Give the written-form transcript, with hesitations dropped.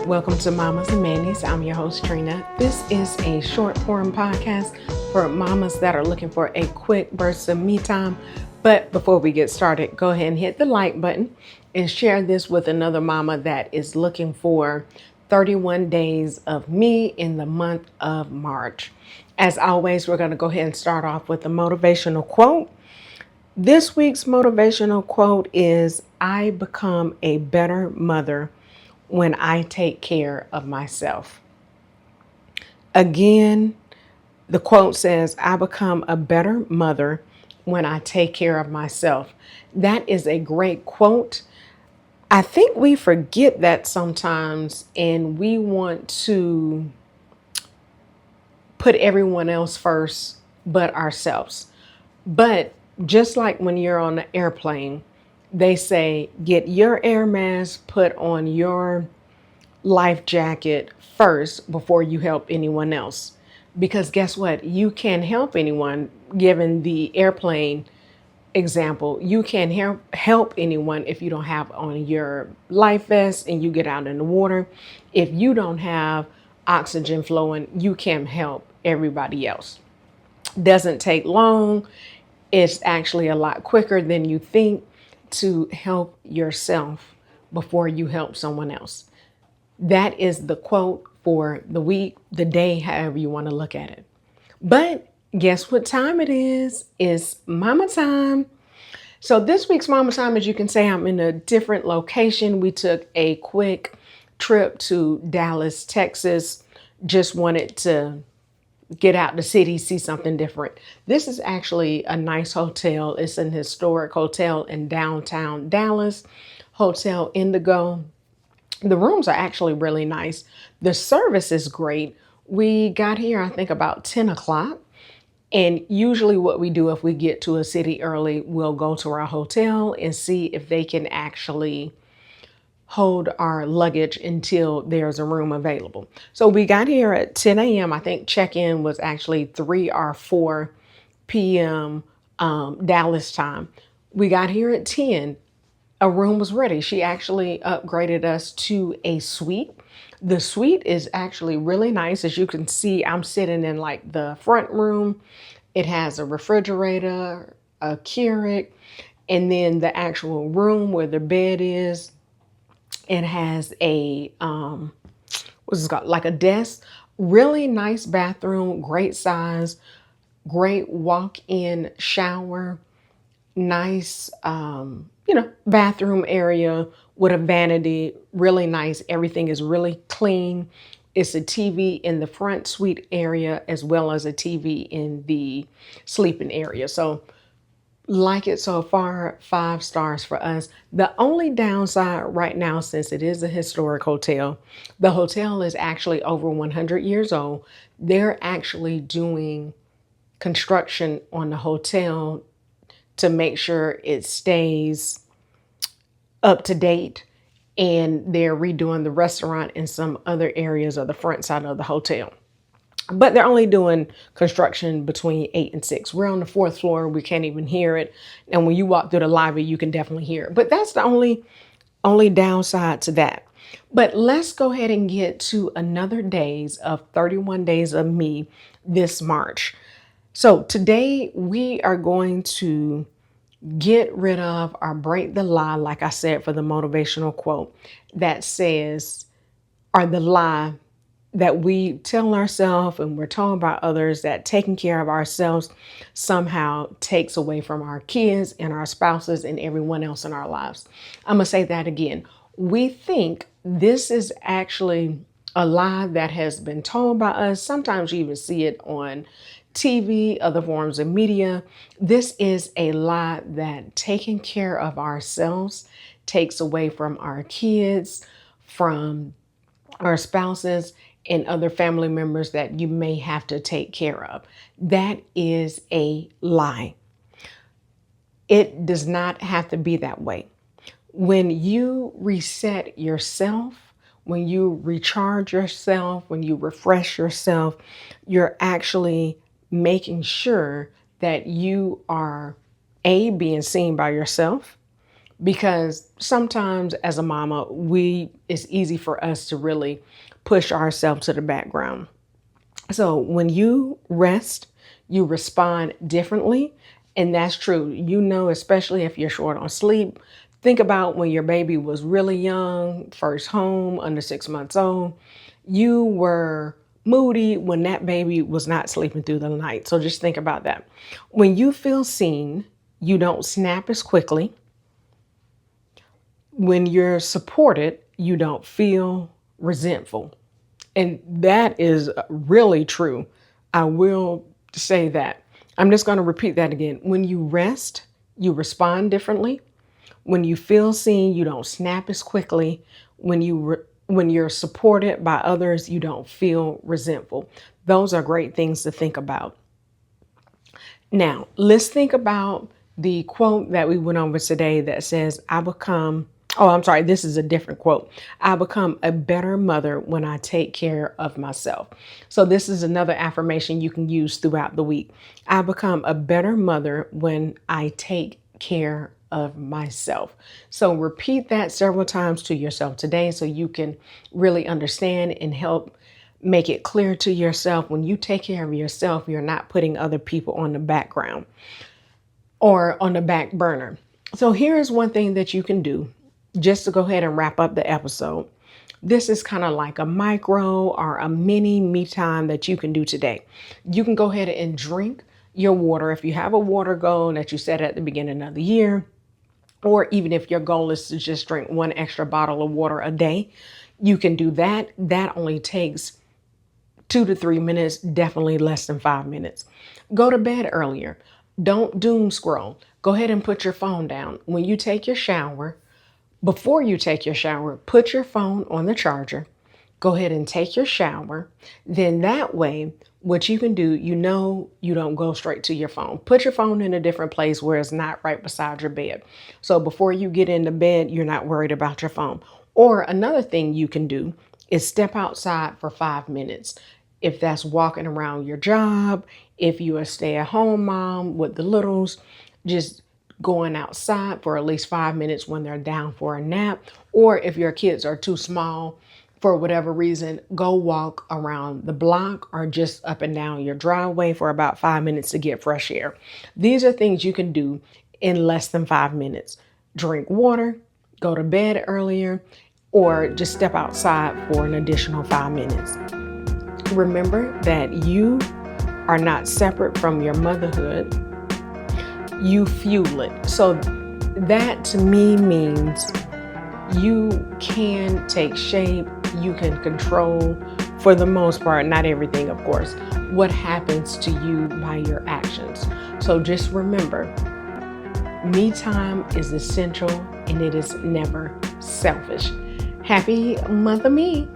Welcome to Mamas and Manis. I'm your host, Trina. This is a short form podcast for mamas that are looking for a quick burst of me time. But before we get started, go ahead and hit the like button and share this with another mama that is looking for 31 days of me in the month of March. As always, we're going to go ahead and start off with a motivational quote. This week's motivational quote is, I become a better mother when I take care of myself. Again, the quote says, I become a better mother when I take care of myself. That is a great quote. I think we forget that sometimes, and we want to put everyone else first but ourselves. But just like when you're on the airplane, they say, get your air mask, put on your life jacket first before you help anyone else. Because guess what? You can't help anyone, given the airplane example. You can't help anyone if you don't have on your life vest and you get out in the water. If you don't have oxygen flowing, you can't help everybody else. Doesn't take long. It's actually a lot quicker than you think to help yourself before you help someone else. That is the quote for the week, the day, however you want to look at it. But guess what time it is? It's mama time. So this week's mama time, as you can say, I'm in a different location. We took a quick trip to Dallas, Texas. Just wanted to get out the city, see something different. This is actually a nice hotel. It's an historic hotel in downtown Dallas, Hotel Indigo. The rooms are actually really nice. The service is great. We got here, I think, about 10 o'clock. And usually what we do if we get to a city early, we'll go to our hotel and see if they can actually hold our luggage until there's a room available. So we got here at 10 a.m. I think check-in was actually 3 or 4 p.m. Dallas time. We got here at 10. A room was ready. She actually upgraded us to a suite. The suite is actually really nice. As you can see, I'm sitting in like the front room. It has a refrigerator, a Keurig, and then the actual room where the bed is, it has a, what's it called? Like a desk. Really nice bathroom, great size, great walk-in shower, nice, bathroom area with a vanity, really nice. Everything is really clean. It's a TV in the front suite area as well as a TV in the sleeping area. So like it so far, 5 stars for us. The only downside right now, since it is a historic hotel, the hotel is actually over 100 years old. They're actually doing construction on the hotel to make sure it stays up to date, and they're redoing the restaurant and some other areas of the front side of the hotel. But they're only doing construction between 8 and 6. We're on the 4th floor. We can't even hear it. And when you walk through the lobby, you can definitely hear it. But that's the only downside to that. But let's go ahead and get to another days of 31 days of me this March. So today we are going to get rid of or break the lie, like I said, for the motivational quote that says, or the lie that we tell ourselves and we're told by others, that taking care of ourselves somehow takes away from our kids and our spouses and everyone else in our lives. I'm going to say that again. We think this is actually a lie that has been told by us. Sometimes you even see it on TV, other forms of media. This is a lie that taking care of ourselves takes away from our kids, from our spouses, and other family members that you may have to take care of. That is a lie. It does not have to be that way. When you reset yourself, when you recharge yourself, when you refresh yourself, you're actually making sure that you are being seen by yourself, because sometimes as a mama, it's easy for us to really push ourselves to the background. So when you rest, you respond differently. And that's true. Especially if you're short on sleep, think about when your baby was really young, first home, under 6 months old. You were moody when that baby was not sleeping through the night. So just think about that. When you feel seen, you don't snap as quickly. When you're supported, you don't feel resentful. And that is really true. I will say that. I'm just going to repeat that again. When you rest, you respond differently. When you feel seen, you don't snap as quickly. When you're supported by others, you don't feel resentful. Those are great things to think about. Now, let's think about the quote that we went over today that says, I'm sorry, this is a different quote. I become a better mother when I take care of myself. So this is another affirmation you can use throughout the week. I become a better mother when I take care of myself. So repeat that several times to yourself today so you can really understand and help make it clear to yourself. When you take care of yourself, you're not putting other people on the background or on the back burner. So here is one thing that you can do just to go ahead and wrap up the episode. This is kind of like a micro or a mini me time that you can do today. You can go ahead and drink your water. If you have a water goal that you set at the beginning of the year, or even if your goal is to just drink one extra bottle of water a day, you can do that. That only takes 2 to 3 minutes, definitely less than 5 minutes. Go to bed earlier. Don't doom scroll. Go ahead and put your phone down. When you take your shower, before you take your shower, put your phone on the charger. Go ahead and take your shower. Then that way, what you can do, you don't go straight to your phone. Put your phone in a different place where it's not right beside your bed. So before you get into bed, you're not worried about your phone. Or another thing you can do is step outside for 5 minutes. If that's walking around your job, if you're a stay-at-home mom with the littles, just going outside for at least 5 minutes when they're down for a nap. Or if your kids are too small for whatever reason, go walk around the block or just up and down your driveway for about 5 minutes to get fresh air. These are things you can do in less than 5 minutes. Drink water, go to bed earlier, or just step outside for an additional 5 minutes. Remember that you are not separate from your motherhood. You fuel it. So that to me means you can take shape, you can control, for the most part, not everything, of course, what happens to you by your actions. So just remember, me time is essential and it is never selfish. Happy Mother Me.